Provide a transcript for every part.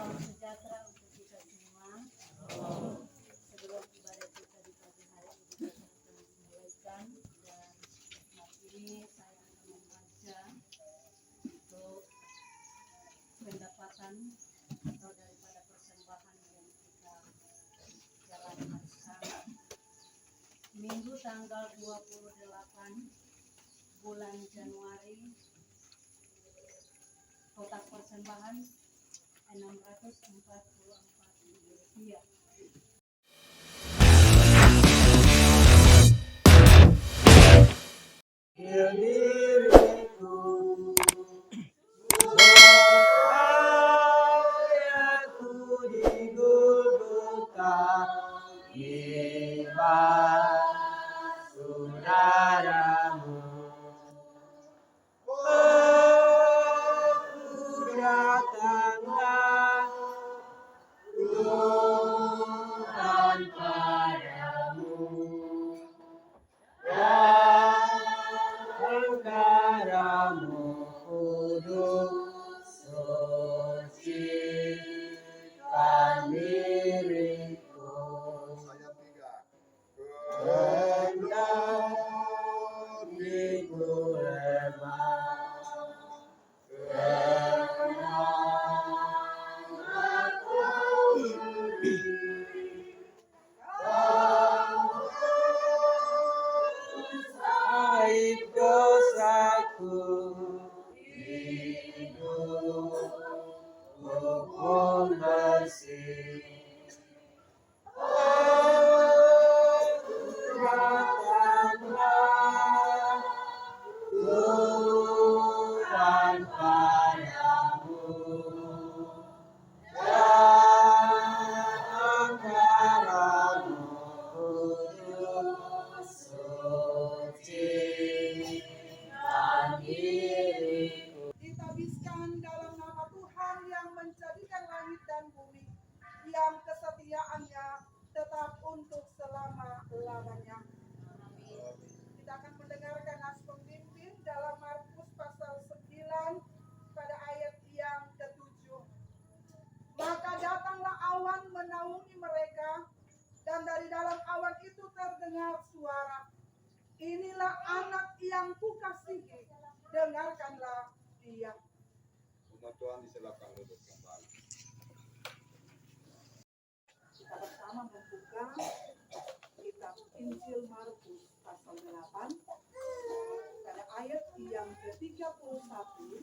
Salam sejahtera untuk kita semua. Sebelum ibadah kita di pagi hari kita akan memulaikan, dan saat ini saya akan membaca untuk pendapatan atau daripada persembahan yang kita jalankan sekarang. Minggu tanggal 28 bulan Januari, kotak persembahan Rp644. Diriku aku di Golgota, iman saudaramu. Aku datanglah Tuhan padamu, dan darahmu kudus sucikan diriku. Hendak dikurban, aib dosaku hidup hukum bersih. Datanglah Tuhan padamu, dan darahmu kudus sucikan diriku. Ditabiskan dalam nama Tuhan yang menjadikan langit dan bumi, yang kesetiaannya tetap untuk selama-lamanya. Kita akan mendengarkan nas pemimpin dalam Markus pasal 9 pada ayat yang ke-7. Maka datanglah awan menaungi mereka, dan dari dalam awan itu terdengar suara, "Inilah anak yang kukasihi, dengarkanlah dia." Umat Tuhan disilakan duduk kembali. Kita bersama membuka kitab Injil Markus pasal 8 pada ayat yang ke-31.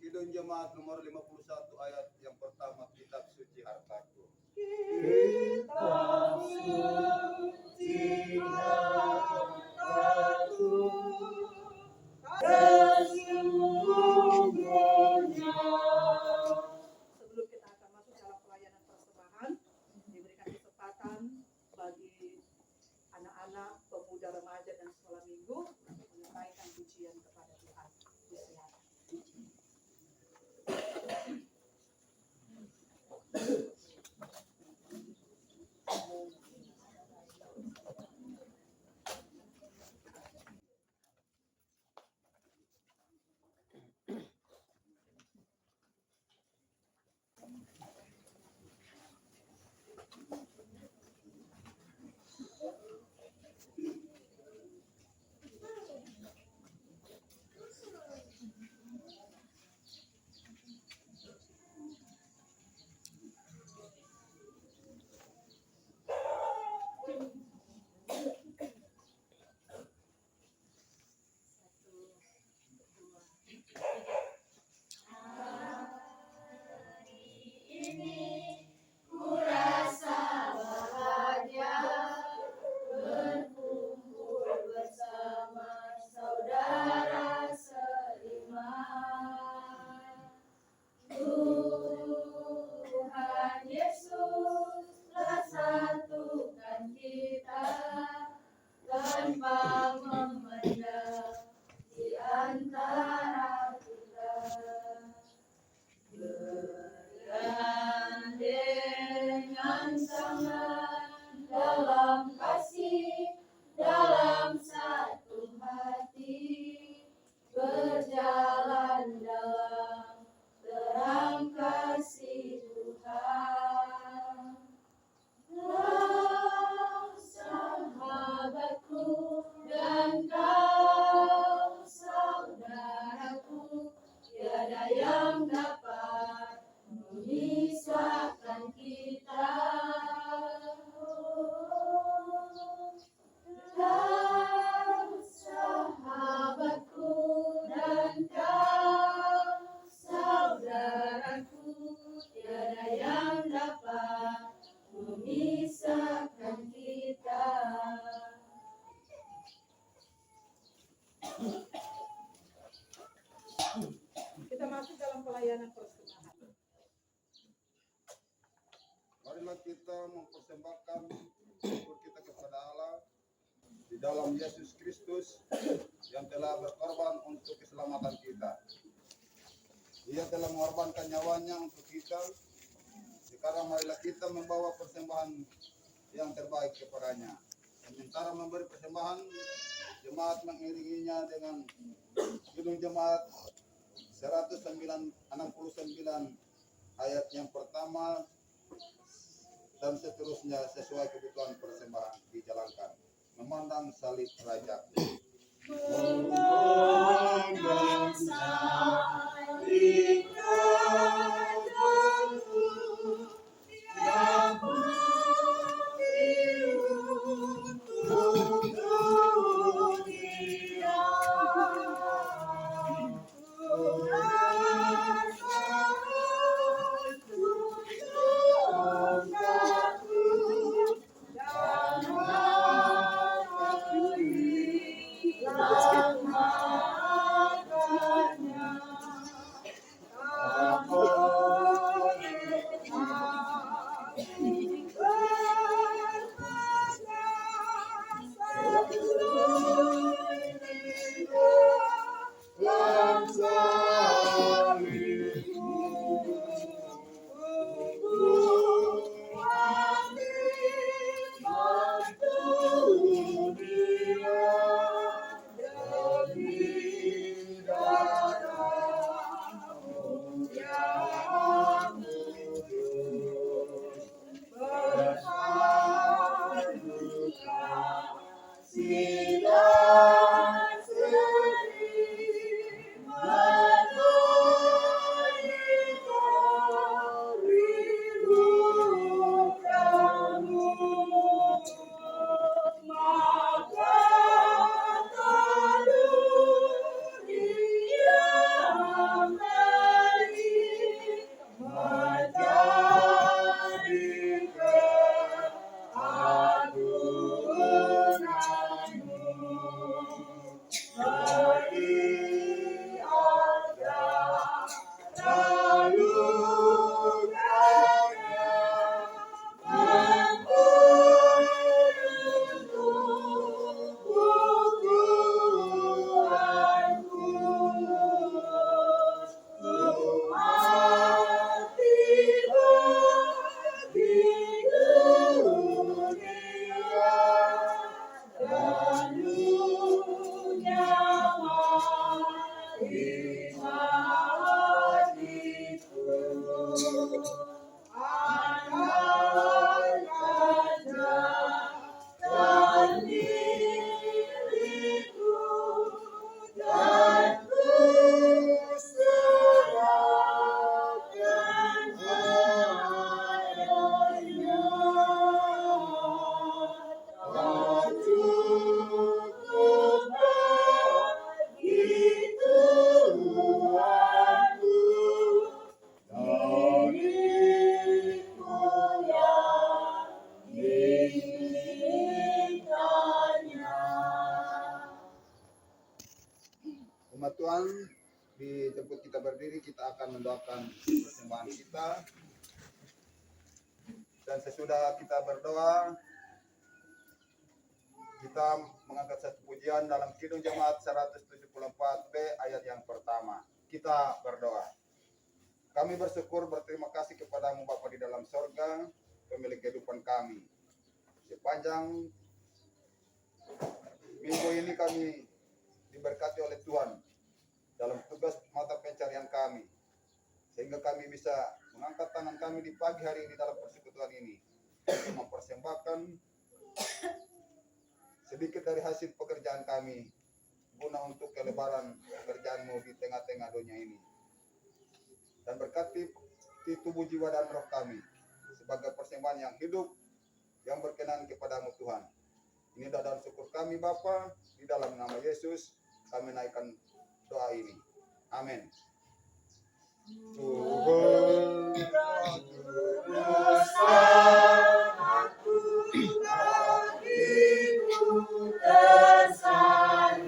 Kidung Jemaat nomor 51 ayat yang pertama, kitab suci hartaku. Kitab suci hartaku, sesungguhnya. Sebelum kita akan masuk dalam pelayanan persembahan, diberikan kesempatan bagi anak-anak, pemuda, remaja, dan sekolah minggu menyampaikan pujian kepada Tuhan. Silakan. Kita masuk dalam pelayanan persembahan. Marilah kita mempersembahkan syukur kita kepada Allah di dalam Yesus Kristus yang telah berkorban untuk keselamatan kita. Dia telah mengorbankan nyawanya untuk kita. Sekarang marilah kita membawa persembahan yang terbaik kepadanya. Sementara memberi persembahan, jemaat mengiringinya dengan Kidung Jemaat 169 ayat yang pertama dan seterusnya sesuai kebutuhan persembahan dijalankan. Memandang salib raja. Memandang salib Rajaku yang mati untuk dunia. Ku rasa untuk dosaku dan Umat Tuhan, dijemput kita berdiri, kita akan mendoakan persembahan kita. Dan sesudah kita berdoa, kita mengangkat satu pujian dalam Kidung Jemaat 174b ayat yang pertama. Kita berdoa. Kami bersyukur, berterima kasih kepadamu Bapa di dalam sorga, pemilik kehidupan kami. Sepanjang minggu ini kami diberkati oleh Tuhan dalam tugas mata pencarian kami, sehingga kami bisa mengangkat tangan kami di pagi hari ini dalam persekutuan ini, mempersembahkan sedikit dari hasil pekerjaan kami guna untuk kelebaran pekerjaan-Mu di tengah-tengah dunia ini. Dan berkati di tubuh jiwa dan roh kami sebagai persembahan yang hidup, yang berkenan kepadamu Tuhan. Ini doa dan syukur kami Bapa, di dalam nama Yesus kami naikkan doa ini. Amin. Tuhan dosa aku bagiku tersalib.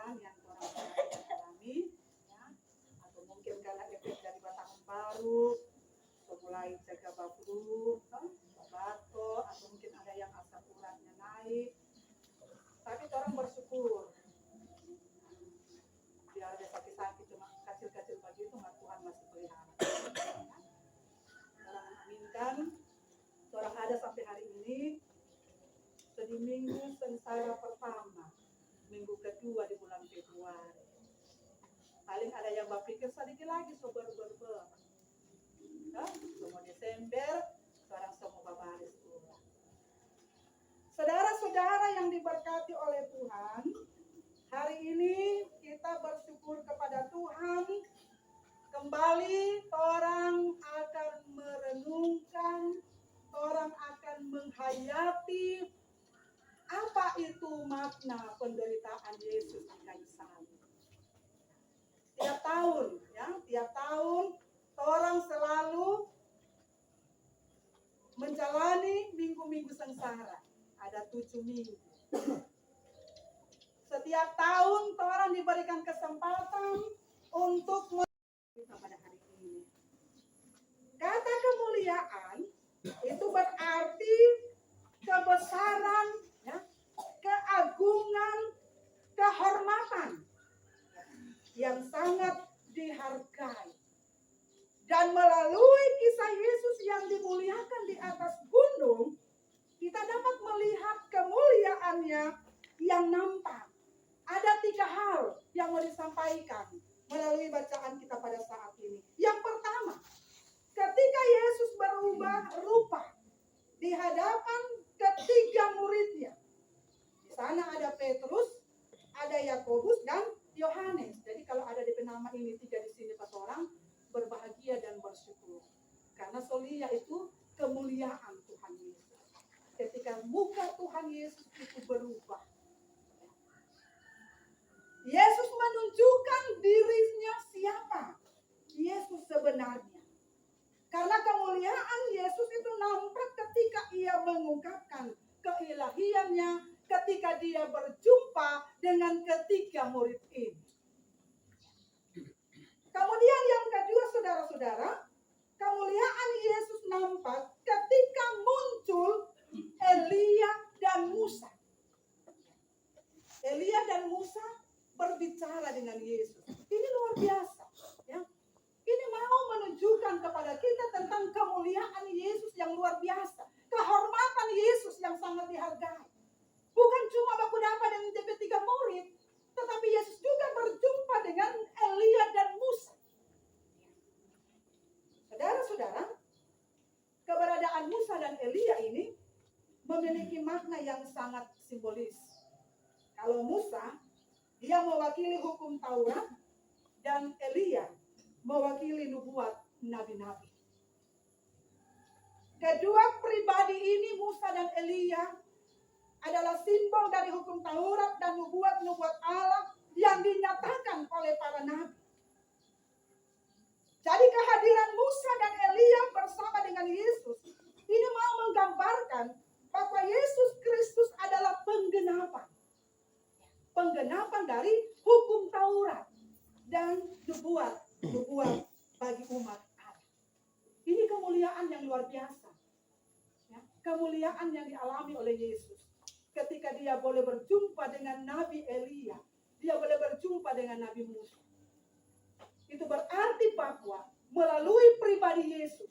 kesulitan yang orang alami, ya, atau mungkin karena efek dari tahun baru, mulai jaga flu, batuk, atau mungkin ada yang asam uratnya naik. Tapi orang bersyukur, biar ada sakit-sakit cuma kecil-kecil begitu, Tuhan masih pelihara. Orang mengaminkan, orang ada sampai hari ini. Di minggu sengsara pertama, minggu kedua di bulan Februari. Paling ada yang berpikir sedikit lagi sober-berber. Semua Desember, sekarang semua babaris ulang. Saudara-saudara yang diberkati oleh Tuhan, hari ini kita bersyukur kepada Tuhan. Kembali orang akan merenungkan, orang akan menghayati apa itu makna penderitaan Yesus di kayu salib. Tiap tahun, ya, tiap tahun orang selalu menjalani minggu-minggu sengsara. Ada 7 minggu. Setiap tahun orang diberikan kesempatan untuk pada hari ini. Kata kemuliaan itu berarti kebesaran, ya, keagungan, kehormatan yang sangat dihargai. Dan melalui kisah Yesus yang dimuliakan di atas gunung, kita dapat melihat kemuliaannya yang nampak. Ada 3 hal yang mau disampaikan melalui bacaan kita pada saat ini. Yang pertama, ketika Yesus berubah rupa di hadapan ketiga muridnya. Di sana ada Petrus, ada Yakobus, dan Yohanes. Jadi kalau ada di nama ini 3 di sini 4 orang, berbahagia dan bersyukur. Karena solia itu kemuliaan Tuhan Yesus. Ketika muka Tuhan Yesus itu berubah. Yesus menunjukkan dirinya siapa. Yesus sebenarnya. Karena kemuliaan Yesus itu nampak ketika ia mengungkapkan keilahiannya, ketika dia berjumpa dengan ketiga murid ini. Kemudian yang kedua, saudara-saudara, kemuliaan Yesus nampak ketika muncul Elia dan Musa. Elia dan Musa berbicara dengan Yesus. Ini luar biasa, ya. Ini mau menunjukkan kepada kita tentang kemuliaan Yesus yang luar biasa, kehormatan Yesus yang sangat dihargai. Bukan cuma baku dapat dengan DP3 murid, tetapi Yesus juga berjumpa dengan Elia dan Musa. Saudara-saudara, keberadaan Musa dan Elia ini memiliki makna yang sangat simbolis. Kalau Musa, dia mewakili hukum Taurat, dan Elia mewakili nubuat nabi-nabi. Kedua pribadi ini, Musa dan Elia, adalah simbol dari hukum Taurat dan nubuat-nubuat Allah yang dinyatakan oleh para nabi. Jadi kehadiran Musa dan Elia bersama dengan Yesus ini mau menggambarkan bahwa Yesus Kristus adalah penggenapan. Penggenapan dari hukum Taurat dan nubuat bagi umat Allah. Ini kemuliaan yang luar biasa. Ya, kemuliaan yang dialami oleh Yesus. Ketika dia boleh berjumpa dengan Nabi Elia, dia boleh berjumpa dengan Nabi Musa. Itu berarti bahwa melalui pribadi Yesus,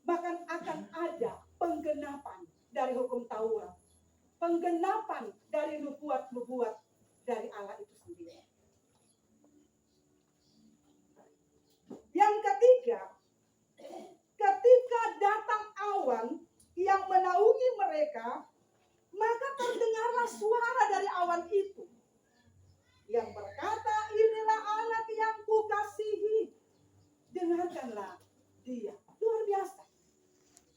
bahkan akan ada penggenapan dari hukum Taurat. Penggenapan dari nubuat-nubuat dari Allah itu sendiri. Yang ketiga, ketika datang awan yang menaungi mereka, maka terdengarlah suara dari awan itu yang berkata, inilah anak yang kukasihi, dengarkanlah dia. Luar biasa.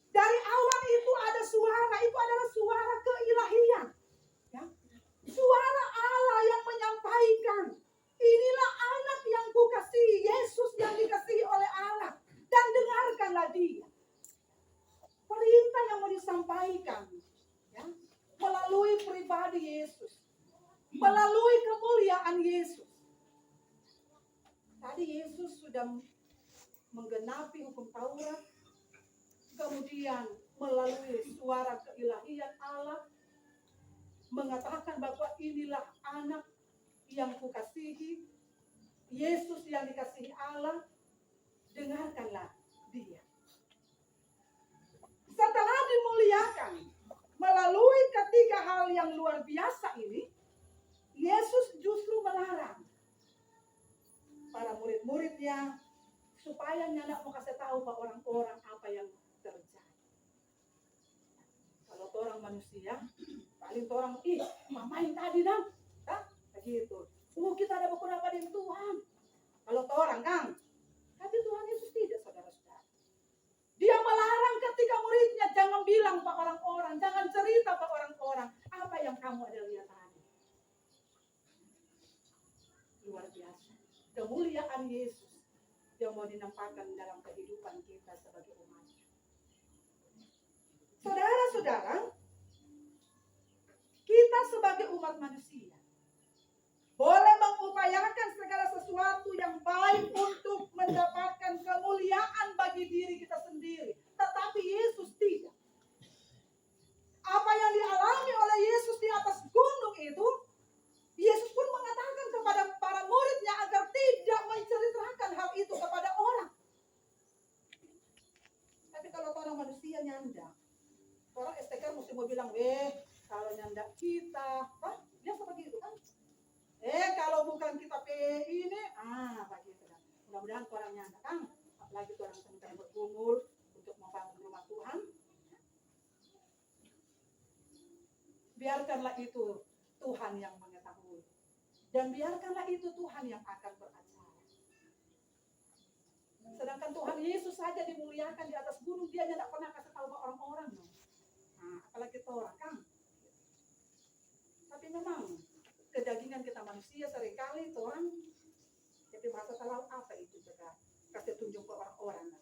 Dari awan itu ada suara, itu adalah suara keilahian. Ya. Suara Allah yang menyampaikan, inilah anak yang kukasihi, Yesus yang dikasihi oleh Allah, dan dengarkanlah dia. Perintah yang mau disampaikan, ya, melalui pribadi Yesus, sudah menggenapi hukum Taurat, kemudian melalui suara keilahian Allah mengatakan bahwa inilah anak yang kukasihi, Yesus yang dikasihi Allah, dengarkanlah dia. Setelah dimuliakan melalui ketiga hal yang luar biasa ini, Yesus justru melarang para murid-muridnya supaya nyanak mau kasih tahu ke orang-orang apa yang terjadi. Kalau orang manusia, paling orang mamain tadi dong, begitu. Kita ada beberapa dengan Tuhan. Kalau orang Kang, tapi Tuhan Yesus tidak, saudara-saudara. Dia melarang ketika muridnya jangan bilang ke orang-orang, jangan cerita ke orang-orang apa yang kamu ada lihat tadi. Luar biasa. Kemuliaan Yesus yang mau dinampakkan dalam kehidupan kita sebagai umat. Saudara-saudara, kita sebagai umat manusia boleh mengupayakan segala sesuatu yang baik untuk mendapatkan kemuliaan bagi diri kita sendiri. Tetapi Yesus tidak. Apa yang dialami oleh Yesus di atas gunung itu, Yesus pun mengatakan kepada para muridnya agar tidak menceritakan hal itu kepada orang. Tapi kalau orang manusia nyanda, orang STK mesti mau bilang, kalau nyanda kita, biasa begitu kan? Kalau bukan kita ini, begitu kan. Mudah-mudahan orang nyanda kan, apalagi orang sedang bergumul untuk membangun rumah Tuhan. Biarkanlah itu Tuhan yang mengetahui. Dan biarkanlah itu Tuhan yang akan beracara. Sedangkan Tuhan Yesus saja dimuliakan di atas gunung, dia tidak pernah kasih tahu ke orang-orang. Apalagi orang kan. Tapi memang kedagingan kita manusia seringkali orang jadi bahasa terlalu apa itu juga kasih tunjuk ke orang-orang.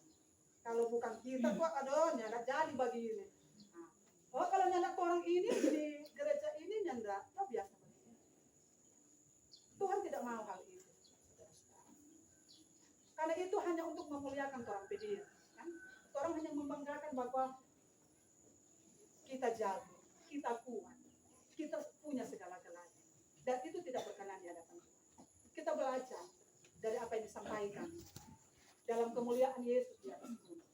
Kalau bukan kita kok nyanda jadi bagi ini. Kalau nyanda orang ini di gereja ini nyanda, biasa begini. Tuhan tidak mau hal itu. Karena itu hanya untuk memuliakan orang pedih, kan? Orang hanya membanggakan bahwa kita jago, kita kuat, kita punya segala-galanya. Dan itu tidak berkenan di hadapan Tuhan. Kita belajar dari apa yang disampaikan dalam kemuliaan Yesus di atas gunung.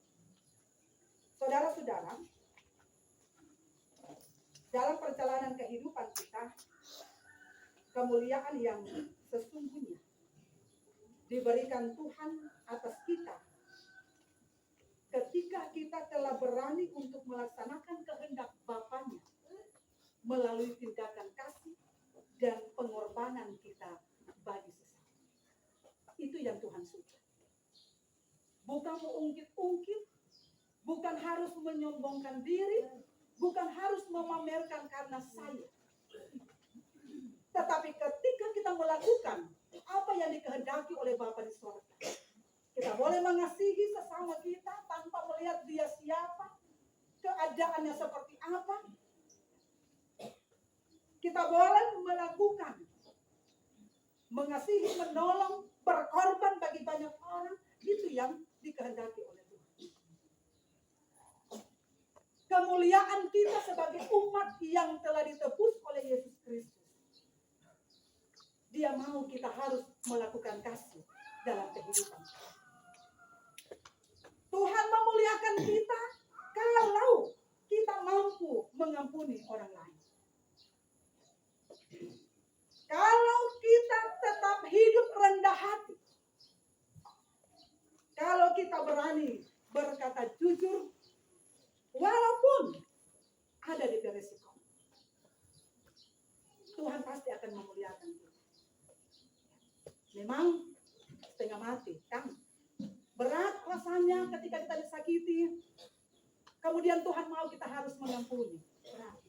Saudara-saudara, dalam perjalanan kehidupan kita, kemuliaan yang sesungguhnya diberikan Tuhan atas kita ketika kita telah berani untuk melaksanakan kehendak Bapanya melalui tindakan kasih dan pengorbanan kita bagi sesama. Itu yang Tuhan suka. Bukan mengungkit-ungkit, bukan harus menyombongkan diri, bukan harus memamerkan karena saya. Tetapi ketika kita melakukan apa yang dikehendaki oleh Bapa di surga, kita boleh mengasihi sesama kita tanpa melihat dia siapa, keadaannya seperti apa. Kita boleh melakukan mengasihi, menolong, berkorban bagi banyak orang. Itu yang dikehendaki oleh Tuhan. Kemuliaan kita sebagai umat yang telah ditebus oleh Yesus Kristus, Dia mau kita harus melakukan kasih dalam kehidupan. Tuhan memuliakan kita kalau kita mampu mengampuni orang lain. Kalau kita tetap hidup rendah hati, kalau kita berani berkata jujur, walaupun ada di beresiko, Tuhan pasti akan memuliakan kita. Memang setengah mati, kan? Berat rasanya ketika kita disakiti, kemudian Tuhan mau kita harus mengampuni. Berat.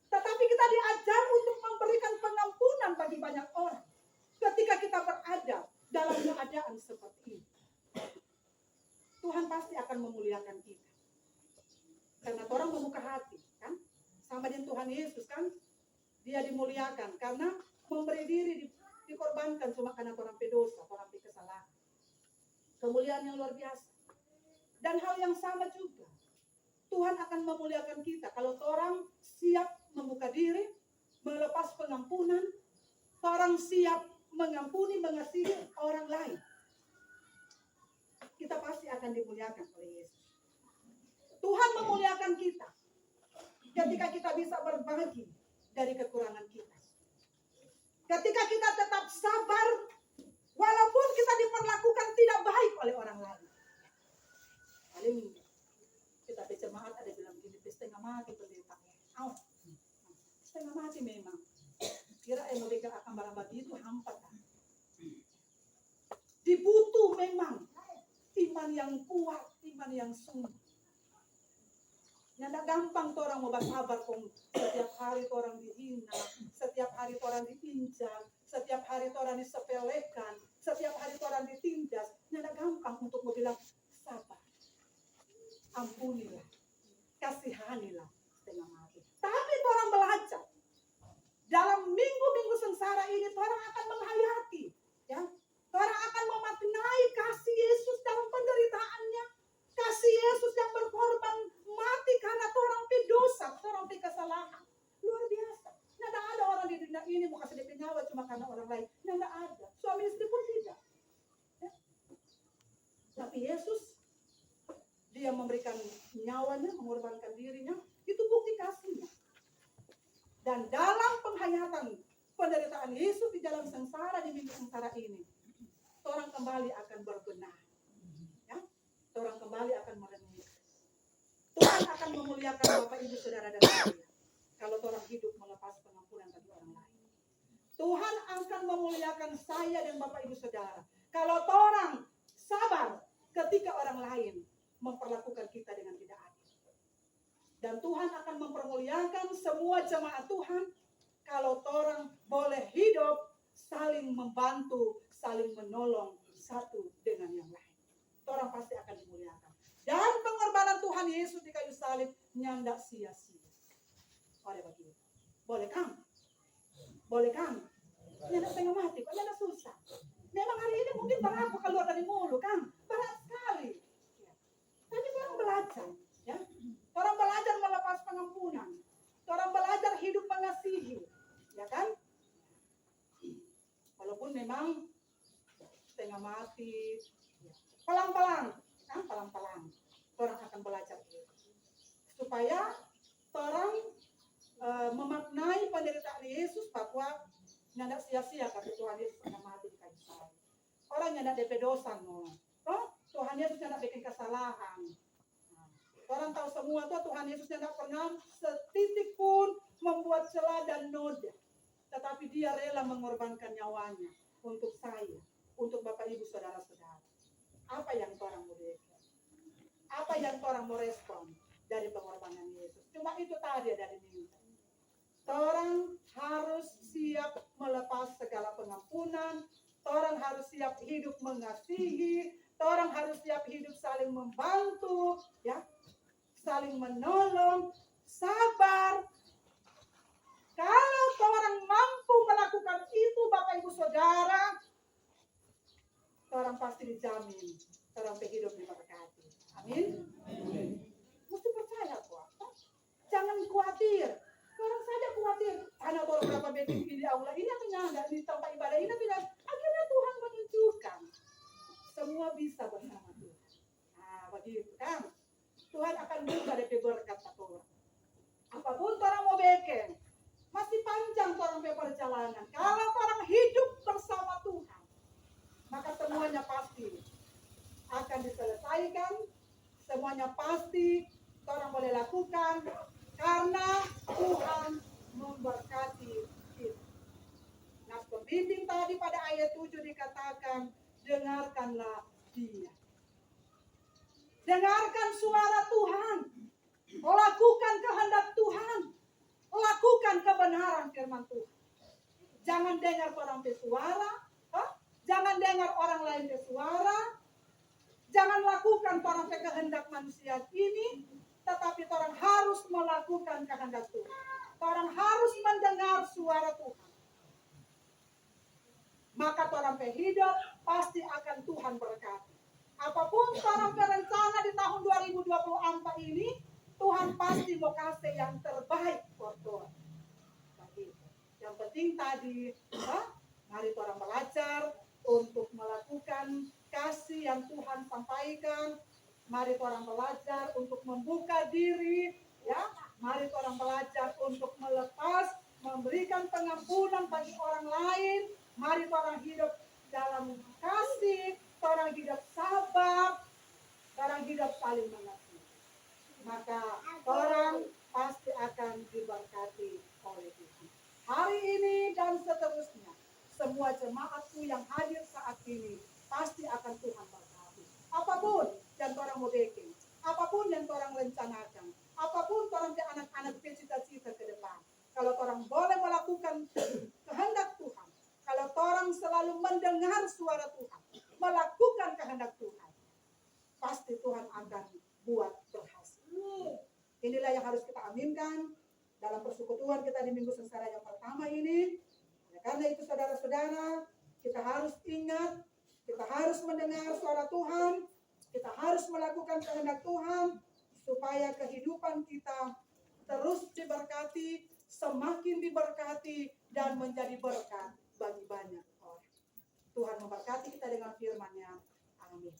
Tetapi kita diajar untuk memberikan pengampunan bagi banyak orang ketika kita berada dalam keadaan seperti ini. Tuhan pasti akan memuliakan kita. Karena orang membuka hati, kan? Sama dengan Tuhan Yesus, kan? Dia dimuliakan karena memberi diri dikorbankan cuma karena orang pedosa, orang kesalahan. Kemuliaan yang luar biasa. Dan hal yang sama juga, Tuhan akan memuliakan kita kalau orang siap membuka diri, melepas pengampunan, orang siap mengampuni, mengasihi orang lain. Kita pasti akan dimuliakan oleh Yesus. Tuhan memuliakan kita ketika kita bisa berbagi dari kekurangan kita. Ketika kita tetap sabar, walaupun kita diperlakukan tidak baik oleh orang lain. Paling kita berjemaat ada bilang gini, setengah mati pendeta. Setengah mati memang. Kira yang mereka akan berbagi itu hampa kan? Dibutuh memang iman yang kuat, iman yang sungguh. Nggak gampang orang mau bersabar kong setiap hari orang dihina, setiap hari orang diinjak, setiap hari orang disepelekan, setiap hari orang ditindas. Nggak gampang untuk mau bilang sabar, ampunilah, kasihanilah setengah mati. Tapi orang belajar dalam minggu-minggu sengsara ini orang akan menghayati, ya, orang akan memaknai kasih Yesus dalam penderitaannya, kasih Yesus yang berkorban mati karena orang dosa, orang kesalahan. Luar biasa. Tidak ada orang di dunia ini mau kasih dia nyawa cuma karena orang lain. Tidak ada. Suami istri pun tidak. Ya. Tapi Yesus, dia memberikan nyawanya, mengorbankan dirinya, itu bukti kasihnya. Dan dalam penghayatan penderitaan Yesus di dalam sengsara, di minggu sengsara ini, orang kembali akan berbenah. Ya? Orang kembali akan merenung. Tuhan akan memuliakan Bapak Ibu Saudara dan saya kalau orang hidup melepas pengampunan bagi orang lain. Tuhan akan memuliakan saya dan Bapak Ibu Saudara kalau orang sabar ketika orang lain memperlakukan kita dengan tidak adil. Dan Tuhan akan mempermuliakan semua jemaat Tuhan kalau orang boleh hidup saling membantu, saling menolong satu dengan yang lain. Orang pasti akan dimuliakan. Dan pengorbanan Tuhan Yesus di kayu salib nyandak sia-sia. Oleh begitu. Boleh kan? Boleh kan? Nyandak setengah mati, kok nyandak susah. Memang hari ini mungkin berat keluar dari mulut kan? Berat sekali. Ya. Tapi orang belajar. Ya. Orang belajar melepas pengampunan. Orang belajar hidup mengasihi. Ya kan? Walaupun memang setengah mati. Ya. Pelan-pelan. Pelan-pelan orang akan belajar itu supaya orang memaknai penderitaan Yesus bahwa nggak sia-sia kata Tuhan Yesus akan mati di kayu salib. Orang nggak DP dosa no. Tuhan Yesus nggak bikin kesalahan. Orang tahu semua tuh Tuhan Yesus nggak pernah setitik pun membuat celah dan noda, tetapi Dia rela mengorbankan nyawanya untuk saya, untuk Bapak Ibu Saudara-saudara. Apa yang orang mau berikan? Apa yang orang mau respon dari pengorbanan Yesus? Cuma itu tadi dari minggu. Orang harus siap melepas segala pengampunan. Orang harus siap hidup mengasihi. Orang harus siap hidup saling membantu, ya, saling menolong, sabar. Kalau orang mampu melakukan itu, Bapak Ibu Saudara, orang pasti dijamin orang hidup diberkati. Amin. Mesti percaya kok. Jangan khawatir. Orang saja khawatir. Anak orang berapa meeting di aula ini apa di tempat ibadah ini tidak. Akhirnya Tuhan menunjukkan semua bisa bersama Tuhan. Nah, begitu kan. Tuhan akan buka dari berkat satu orang. Apapun orang mau bikin, masih panjang orang perjalanan. Kalau orang hidup bersama Tuhan, maka semuanya pasti akan diselesaikan, semuanya pasti orang boleh lakukan karena Tuhan memberkati kita. Nah, pembimbing tadi pada ayat 7 dikatakan, dengarkanlah Dia. Dengarkan suara Tuhan, lakukan kehendak Tuhan, lakukan kebenaran firman Tuhan. Jangan dengar orang bersuara, jangan dengar orang lain bersuara. Jangan lakukan orang kehendak manusia ini, tetapi orang harus melakukan kehendak Tuhan. Orang harus mendengar suara Tuhan. Maka orang hidup pasti akan Tuhan berkati. Apapun orang berencana di tahun 2024 ini, Tuhan pasti mau kasih yang terbaik buat Tuhan. Yang penting tadi, mari orang belajar untuk melakukan kasih yang Tuhan sampaikan. Mari orang belajar untuk membuka diri, ya. Mari orang belajar untuk melepas, memberikan pengampunan bagi orang lain. Mari orang hidup dalam kasih, orang hidup sabar, orang hidup saling mengasihi. Maka orang pasti akan diberkati oleh Tuhan. Hari ini dan seterusnya, semua jemaatku yang hadir saat ini pasti akan Tuhan berkati. Apapun yang orang mau bikin, apapun yang orang rencanakan, apapun orang di anak-anak cita-cita ke depan. Kalau orang boleh melakukan kehendak Tuhan, kalau orang selalu mendengar suara Tuhan, melakukan kehendak Tuhan, pasti Tuhan akan buat berhasil. Inilah yang harus kita aminkan dalam persekutuan kita di Minggu Sengsara yang pertama ini. Karena itu saudara-saudara, kita harus ingat, kita harus mendengar suara Tuhan, kita harus melakukan kehendak Tuhan, supaya kehidupan kita terus diberkati, semakin diberkati, dan menjadi berkat bagi banyak orang. Tuhan memberkati kita dengan firman-Nya. Amin.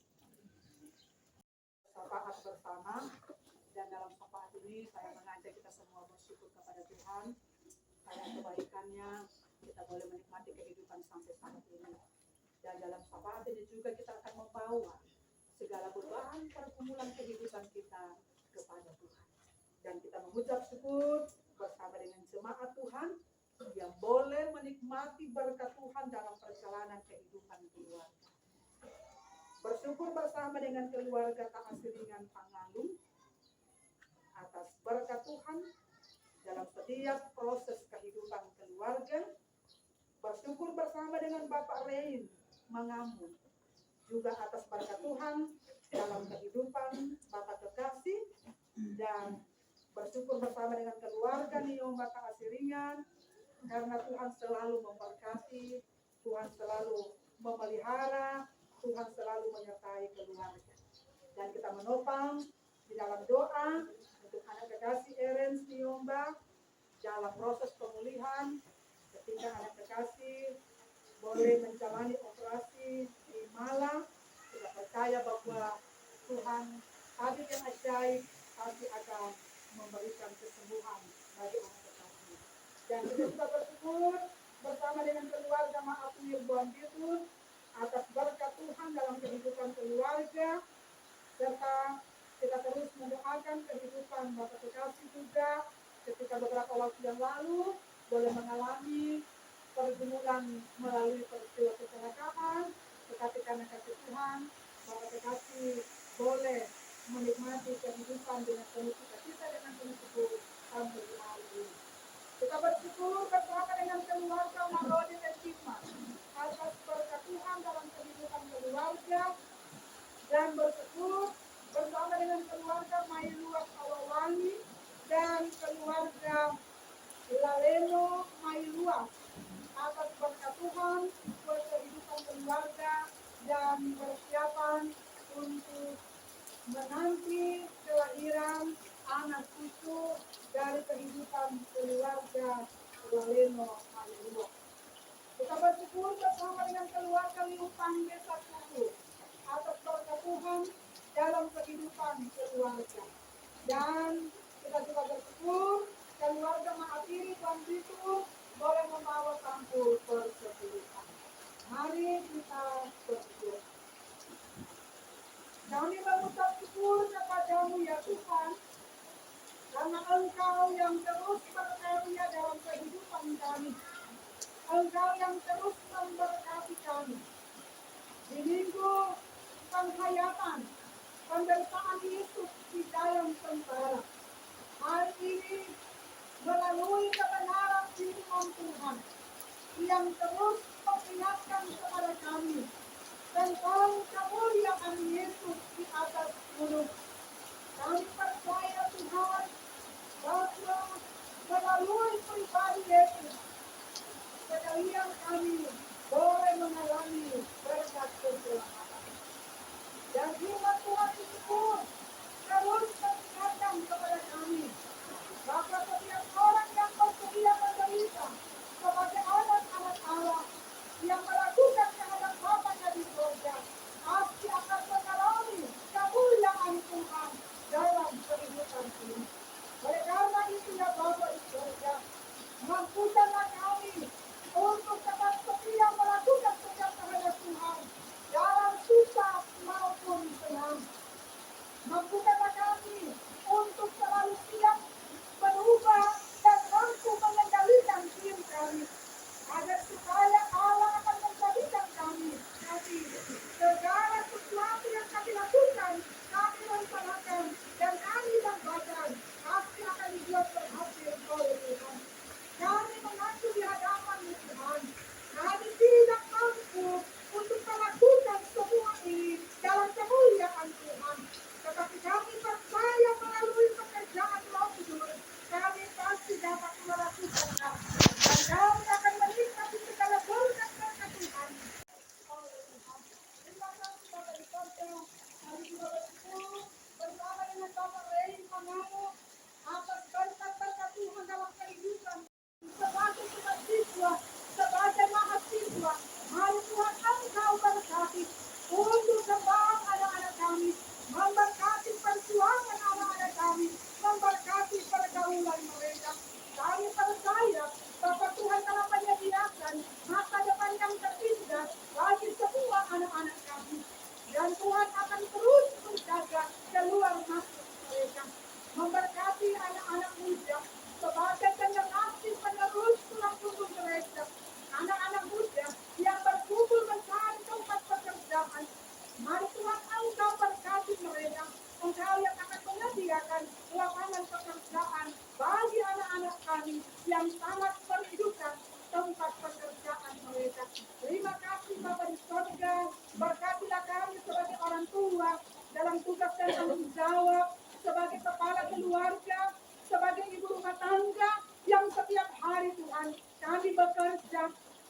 Syafaat bersama, dan dalam syafaat ini saya mengajak kita semua bersyukur kepada Tuhan karena kebaikannya kita boleh menikmati kehidupan sampai saat ini. Dan dalam syafaat ini juga kita akan membawa segala beban pergumulan kehidupan kita kepada Tuhan. Dan kita mengucap syukur bersama dengan jemaat Tuhan yang boleh menikmati berkat Tuhan dalam perjalanan kehidupan keluarga. Bersyukur bersama dengan keluarga Taasiringan Pangalung atas berkat Tuhan dalam setiap proses kehidupan keluarga. Bersyukur bersama dengan Bapak Rein Mangamun juga atas berkat Tuhan dalam kehidupan Bapak Kekasih, dan bersyukur bersama dengan keluarga Niomba Taasiringan karena Tuhan selalu memberkati, Tuhan selalu memelihara, Tuhan selalu menyertai keluarga. Dan kita menopang di dalam doa untuk anak kekasih Erens Niomba dalam proses pemulihan, ketika anak kekasih boleh menjalani operasi di Malang. Kita percaya bahwa Tuhan hadir yang ajaib pasti akan memberikan kesembuhan bagi anak kekasih. Dan kita juga bersyukur bersama dengan keluarga Maafir Buan Bitun atas berkat Tuhan dalam kehidupan keluarga, serta kita terus mendoakan kehidupan Bapak Kekasih juga ketika beberapa waktu yang lalu boleh mengalami pergumulan melalui peristiwa kecelakaan, tetapi karena kasih Tuhan, Bapak Kekasih boleh menikmati kehidupan dengan penuh sukacita, dengan penuh syukur sampai di hari ini. Kita bersyukur bersama dengan keluarga Marodi dan Hikmat atas berkat Tuhan dalam kehidupan keluarga, dan bersyukur bersama dengan keluarga Mailuas Awawangi dan keluarga Laleno Mailuas atas berkat Tuhan buat kehidupan keluarga dan persiapan untuk menanti kelahiran anak cucu dari kehidupan keluarga Laleno Mailuas. Kita bersyukur bersama dengan keluarga Liupang Desa Kuku atas berkat Tuhan dalam kehidupan keluarga. Dan kita juga bersyukur keluarga Maafiri Tuan Bitu boleh membawa sampul persepuluhan. Mari kita bersyukur. Kami mengucap syukur kepadamu ya Tuhan, karena Engkau yang terus berkarya dalam kehidupan kami. Engkau yang terus memberkati kami. Di minggu penghayatan penderitaan Yesus di dalam sengsara, hari ini melalui kebenaran firman Tuhan yang terus mengingatkan kepada kami tentang kemuliaan Yesus di atas gunung. Kami percaya Tuhan bahwa melalui pribadi Yesus sekalian kami boleh mengalami berkat keselamatan. Dan anak-anak kami. Dan Tuhan akan terus menjaga keluar masuk mereka. Memberkati anak-anak muda sebagai generasi penerus tulang punggung gereja. Anak-anak muda yang berkumpul mencari tempat pekerjaan. Mari Tuhan Engkau berkati mereka. Engkau yang akan menyediakan lapangan pekerjaan bagi anak-anak kami yang sangat merindukan tempat pekerjaan mereka. Terima kasih Bapa di surga. Berkatilah kami sebagai orang tua dalam tugas dan tanggung jawab, sebagai kepala keluarga, sebagai ibu rumah tangga yang setiap hari Tuhan kami bekerja,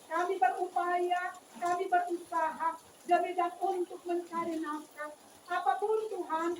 kami berupaya, kami berusaha demi dan untuk mencari nafkah. Apapun Tuhan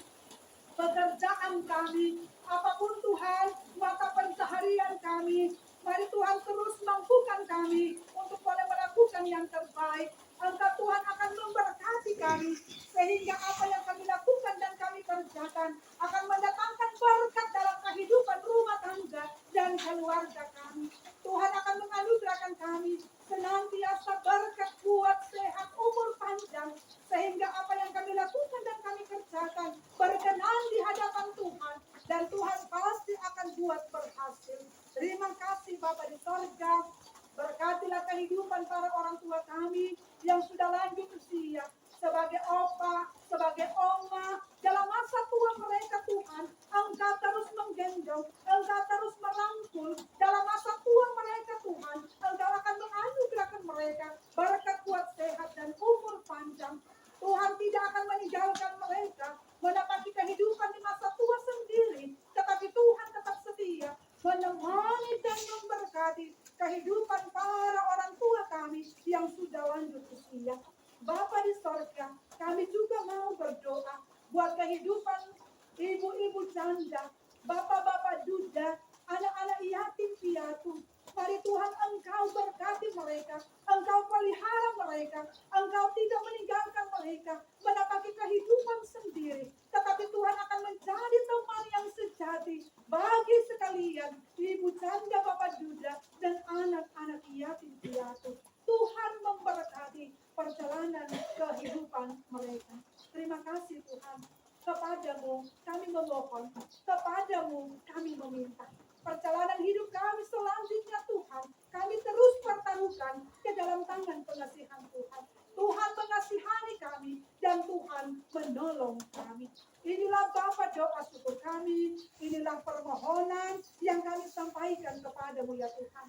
pekerjaan kami, apapun Tuhan mata pencaharian kami, mari Tuhan terus mampukan kami untuk boleh melakukan yang terbaik. Engkau Tuhan akan memberkati kami sehingga apa yang kami lakukan dan kami kerjakan akan mendatangkan berkat dalam kehidupan rumah tangga dan keluarga kami. Tuhan akan menganugerahkan kami senantiasa berkat, kuat, sehat, umur panjang sehingga apa yang kami lakukan dan kami kerjakan berkenan di hadapan Tuhan dan Tuhan pasti akan buat berhasil. Terima kasih Bapa di sorga. Berkatilah kehidupan para orang tua kami yang sudah lanjut usia, sebagai opa, sebagai oma, dalam masa tua mereka Tuhan, Engkau terus menggendong, Engkau terus merangkul, dalam masa tua mereka Tuhan, Engkau akan menganugerahkan mereka berkat, kuat, sehat, dan umur panjang. Tuhan tidak akan meninggalkan mereka menapaki kehidupan di masa tua sendiri, tetapi Tuhan tetap setia menemani dan memberkati kehidupan para orang tua kami yang sudah lanjut usia. Bapa di sorga, kami juga mau berdoa buat kehidupan ibu-ibu janda, bapak-bapak duda, anak-anak yatim piatu. Mari Tuhan Engkau berkati mereka, Engkau pelihara mereka, Engkau tidak meninggalkan mereka menapaki kehidupan sendiri, tetapi Tuhan akan menjadi teman yang sejati bagi sekalian ibu janda, bapak duda, dan anak-anak yatim piatu. Tuhan memberkati perjalanan kehidupan mereka. Terima kasih Tuhan. Kepadamu kami memohon, kepadamu kami meminta. Perjalanan hidup kami selanjutnya Tuhan, kami terus pertaruhkan ke dalam tangan pengasihan Tuhan. Tuhan mengasihani kami dan Tuhan menolong kami. Inilah Bapa doa syukur kami, inilah permohonan yang kami sampaikan kepadamu ya Tuhan.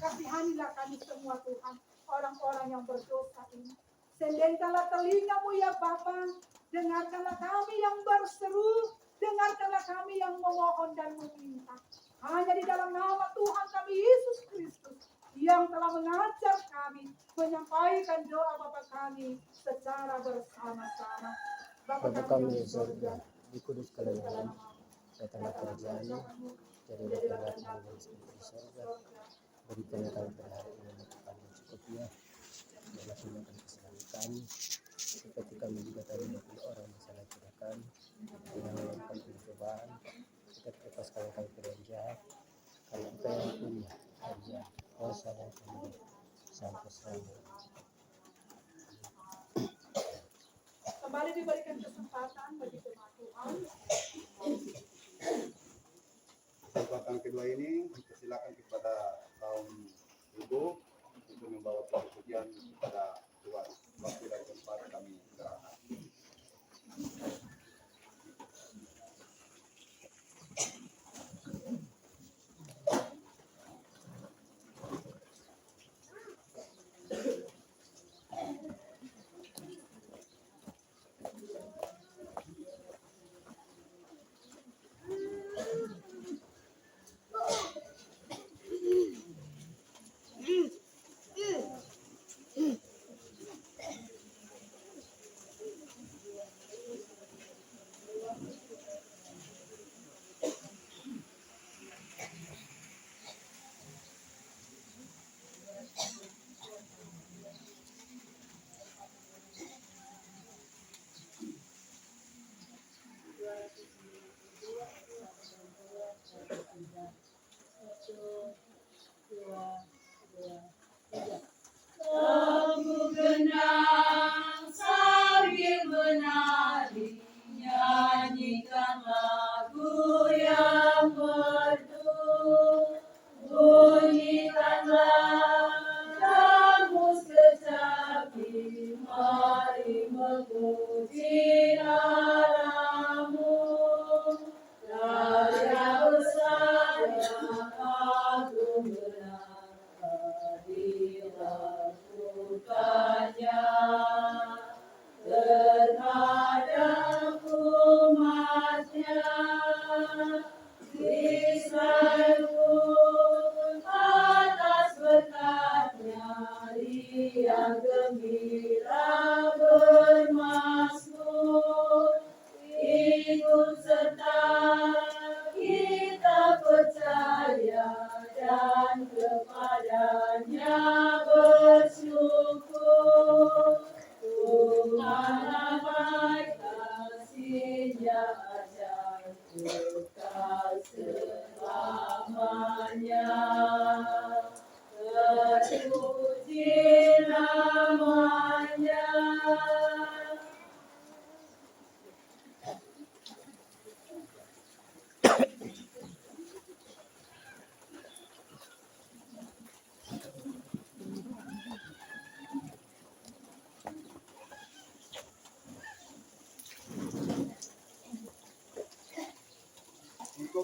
Kasihanilah kami semua Tuhan, orang-orang yang berdosa ini. Sendengkanlah telingamu ya Bapa, dengarkanlah kami yang berseru, dengarkanlah kami yang memohon dan meminta. Hanya di dalam nama Tuhan kami Yesus Kristus yang telah mengajar kami menyampaikan doa Bapa kami secara bersama-sama. Bapa kami di surga, dikuduskanlah namamu, datanglah kerajaanmu, jadilah kehendakmu di surga. Berikanlah kami pada hari ini makan yang secukupnya, dan ampunilah kesalahan kami, seperti kami juga telah mengampuni orang yang salah kepada kami. Jangan melakukan pencobaan, tetapi lepaskanlah kami dari yang jahat, karena Engkau yang punya kerja, kuasa dan kemuliaan sampai selamanya. Kembali diberikan kesempatan bagi jemaat Tuhan. Kesempatan kedua ini silakan kepada kaum ibu untuk membawa pujian kepada Tuhan. Waktu dan tempat kami serahkan.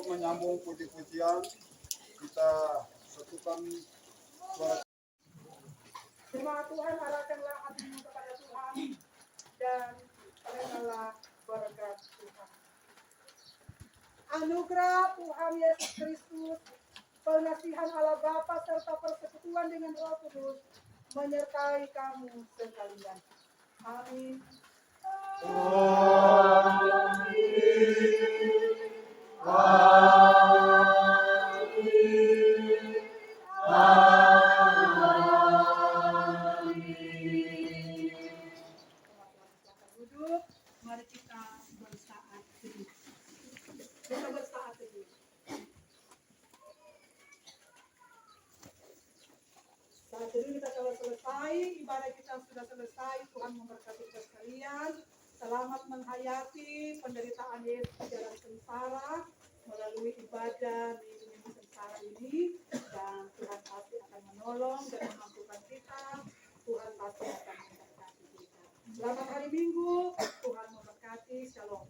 menyambung puji-pujian, kita satukan suara. Firman Tuhan, arahkanlah hatimu kepada Tuhan dan terima berkat Tuhan. Anugerah Tuhan Yesus Kristus, pengasihan Allah Bapa serta persekutuan dengan Roh Kudus menyertai kamu sekalian. Amin. Duduk, mari kita bersaat teduh. Kita bersaat teduh. Saat teduh kita telah selesai, ibadah kita sudah selesai. Tuhan memberkati kita sekalian. Selamat menghayati penderitaan Yesus di dalam sengsara melalui ibadah minggu-minggu sengsara ini, dan Tuhan pasti akan menolong dan memampukan kita. Tuhan pasti akan memberkati kita. Selamat hari Minggu, Tuhan memberkati. Shalom.